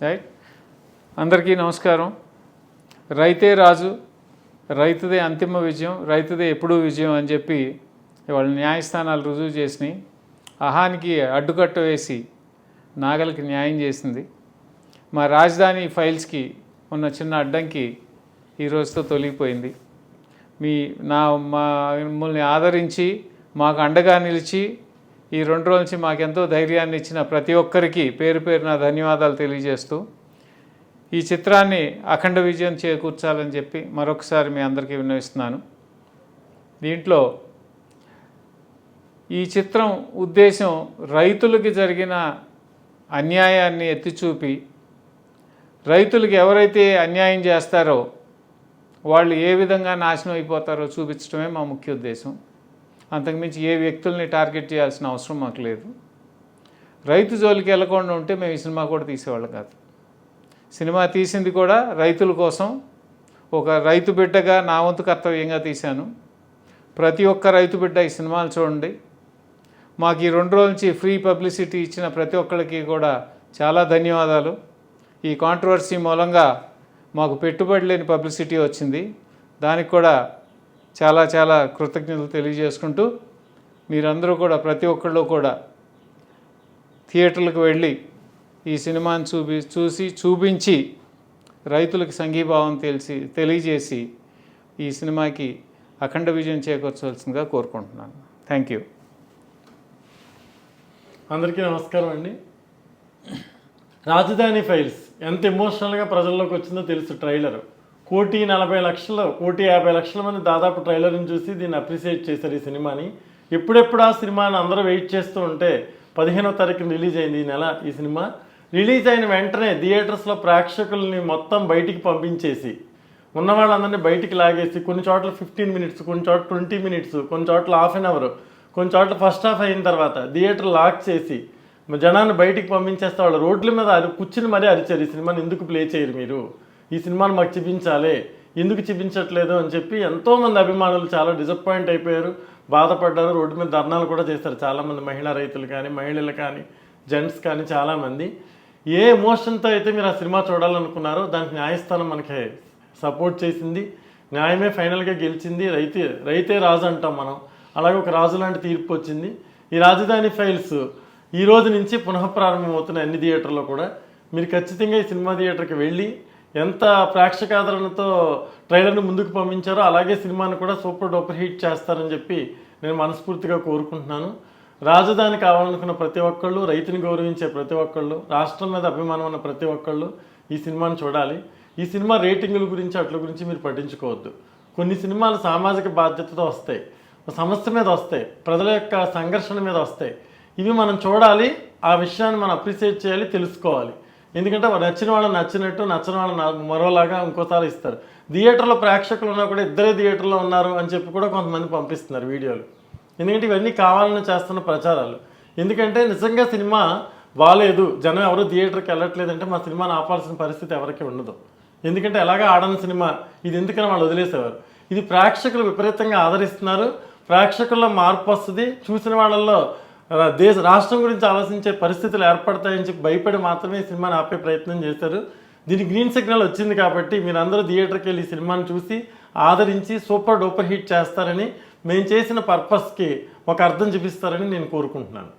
Right. అందరికీ నమస్కారం. రైతే రాజు, రైతుదే అంతిమ విజయం, రైతుదే ఎప్పుడూ విజయం అని చెప్పి ఇవాళ న్యాయస్థానాలు రుజువు చేసినాయి. అహానికి అడ్డుకట్ట వేసి నాగలికి న్యాయం చేసింది. మా రాజధాని ఫైల్స్కి ఉన్న చిన్న అడ్డంకి ఈ రోజుతో తొలగిపోయింది. మమ్మల్ని ఆదరించి మాకు అండగా నిలిచి ఈ 2 రోజుల నుంచి మాకెంతో ధైర్యాన్ని ఇచ్చిన ప్రతి ఒక్కరికి పేరు పేరున ధన్యవాదాలు తెలియజేస్తూ ఈ చిత్రాన్ని అఖండ విజయం చేకూర్చాలని చెప్పి మరొకసారి మీ అందరికీ విన్నవిస్తున్నాను. దీంట్లో ఈ చిత్రం ఉద్దేశం రైతులకి జరిగిన అన్యాయాన్ని ఎత్తిచూపి రైతులకు ఎవరైతే అన్యాయం చేస్తారో వాళ్ళు ఏ విధంగా నాశనం అయిపోతారో చూపించడమే మా ముఖ్య ఉద్దేశం. అంతకుమించి ఏ వ్యక్తుల్ని టార్గెట్ చేయాల్సిన అవసరం మాకు లేదు. రైతు జోలికి వెళ్ళకుండా ఉంటే మేము ఈ సినిమా కూడా తీసేవాళ్ళం కాదు. సినిమా తీసింది కూడా రైతుల కోసం, ఒక రైతు బిడ్డగా నా వంతు కర్తవ్యంగా తీశాను. ప్రతి ఒక్క రైతు బిడ్డ ఈ సినిమాలు చూడండి. మాకు ఈ 2 రోజుల నుంచి ఫ్రీ పబ్లిసిటీ ఇచ్చిన ప్రతి ఒక్కరికి కూడా చాలా ధన్యవాదాలు. ఈ కాంట్రవర్సీ మూలంగా మాకు పెట్టుబడి లేని పబ్లిసిటీ వచ్చింది. దానికి కూడా చాలా చాలా కృతజ్ఞతలు తెలియజేసుకుంటూ మీరందరూ కూడా ప్రతి ఒక్కళ్ళు కూడా థియేటర్లకు వెళ్ళి ఈ సినిమాని చూపించి రైతులకు సంఘీభావం తెలియజేసి ఈ సినిమాకి అఖండ విజయం చేకూర్చవలసిందిగా కోరుకుంటున్నాను. Thank you. అందరికీ నమస్కారం అండి. రాజధాని ఫైల్స్ ఎంత ఎమోషనల్గా ప్రజల్లోకి వచ్చిందో తెలుసు. ట్రైలర్ 1,40,00,000 మంది దాదాపు ట్రైలర్ని చూసి దీన్ని అప్రిషియేట్ చేశారు ఈ సినిమాని. ఎప్పుడెప్పుడు ఆ సినిమాని అందరూ వెయిట్ చేస్తూ ఉంటే 15వ తారీఖున రిలీజ్ అయింది ఈ నెల. ఈ సినిమా రిలీజ్ అయిన వెంటనే థియేటర్స్లో ప్రేక్షకుల్ని మొత్తం బయటికి పంపించేసి ఉన్న వాళ్ళందరినీ బయటికి లాగేసి కొన్ని చోట్ల 15 మినిట్స్, కొన్ని చోట్ల 20 మినిట్స్, కొన్ని చోట్ల ½ అన్ అవర్, కొన్ని చోట్ల ఫస్ట్ హాఫ్ అయిన తర్వాత థియేటర్ లాక్ చేసి జనాన్ని బయటికి పంపించేస్తే వాళ్ళు రోడ్ల మీద కూర్చుని మరీ అరిచారు, ఈ సినిమాని ఎందుకు ప్లే చేయరు మీరు, ఈ సినిమాను మాకు చూపించాలి, ఎందుకు చూపించట్లేదు అని చెప్పి ఎంతోమంది అభిమానులు చాలా డిసప్పాయింట్ అయిపోయారు, బాధపడ్డారు. రోడ్డు మీద ధర్నాలు కూడా చేశారు చాలామంది మహిళా రైతులు కానీ, మహిళలు కానీ, జెంట్స్ కానీ చాలామంది. ఏ ఎమోషన్తో అయితే మీరు ఆ సినిమా చూడాలనుకున్నారో దానికి న్యాయస్థానం మనకి సపోర్ట్ చేసింది. న్యాయమే ఫైనల్గా గెలిచింది. రైతే రాజు అంటాం మనం. అలాగే ఒక రాజు లాంటి తీర్పు వచ్చింది. ఈ రాజధాని ఫైల్స్ ఈ రోజు నుంచి పునఃప్రారంభమవుతున్న అన్ని థియేటర్లో కూడా మీరు ఖచ్చితంగా ఈ సినిమా థియేటర్కి వెళ్ళి ఎంత ప్రేక్షకాదరణతో ట్రైలర్ని ముందుకు పంపించారో అలాగే సినిమాని కూడా సూపర్ డూపర్ హిట్ చేస్తారని చెప్పి నేను మనస్ఫూర్తిగా కోరుకుంటున్నాను. రాజధాని కావాలనుకున్న ప్రతి ఒక్కళ్ళు, రైతుని గౌరవించే ప్రతి ఒక్కళ్ళు, రాష్ట్రం మీద అభిమానం ఉన్న ప్రతి ఒక్కళ్ళు ఈ సినిమాని చూడాలి. ఈ సినిమా రేటింగుల గురించి అట్ల గురించి మీరు పట్టించుకోవద్దు. కొన్ని సినిమాలు సామాజిక బాధ్యతతో వస్తాయి, సమస్య మీద వస్తాయి, ప్రజల యొక్క సంఘర్షణ మీద వస్తాయి. ఇవి మనం చూడాలి, ఆ విషయాన్ని మనం అప్రిషియేట్ చేయాలి, తెలుసుకోవాలి. ఎందుకంటే నచ్చిన వాళ్ళని నచ్చినట్టు, నచ్చిన వాళ్ళని మరోలాగా ఇంకోసారి ఇస్తారు. థియేటర్లో ప్రేక్షకులు ఉన్నా కూడా ఇద్దరే థియేటర్లో ఉన్నారు అని చెప్పి కూడా కొంతమంది పంపిస్తున్నారు వీడియోలు. ఎందుకంటే ఇవన్నీ కావాలని చేస్తున్న ప్రచారాలు. ఎందుకంటే నిజంగా సినిమా బాగాలేదు, జనం ఎవరు థియేటర్కి వెళ్ళట్లేదంటే మా సినిమాని ఆపాల్సిన పరిస్థితి ఎవరికి ఉండదు. ఎందుకంటే ఎలాగా ఆడని సినిమా ఇది, ఎందుకని వాళ్ళు వదిలేసేవారు. ఇది ప్రేక్షకులు విపరీతంగా ఆదరిస్తున్నారు. ప్రేక్షకుల్లో మార్పు వస్తుంది. చూసిన వాళ్ళల్లో రాష్ట్రం గురించి ఆలోచించే పరిస్థితులు ఏర్పడతాయని చెప్పి భయపడి మాత్రమే ఈ సినిమాని ఆపే ప్రయత్నం చేశారు. దీనికి గ్రీన్ సిగ్నల్ వచ్చింది కాబట్టి మీరందరూ థియేటర్కి వెళ్ళి ఈ సినిమాని చూసి ఆదరించి సూపర్ డూపర్ హిట్ చేస్తారని, మేము చేసిన పర్పస్కి ఒక అర్థం చూపిస్తారని నేను కోరుకుంటున్నాను.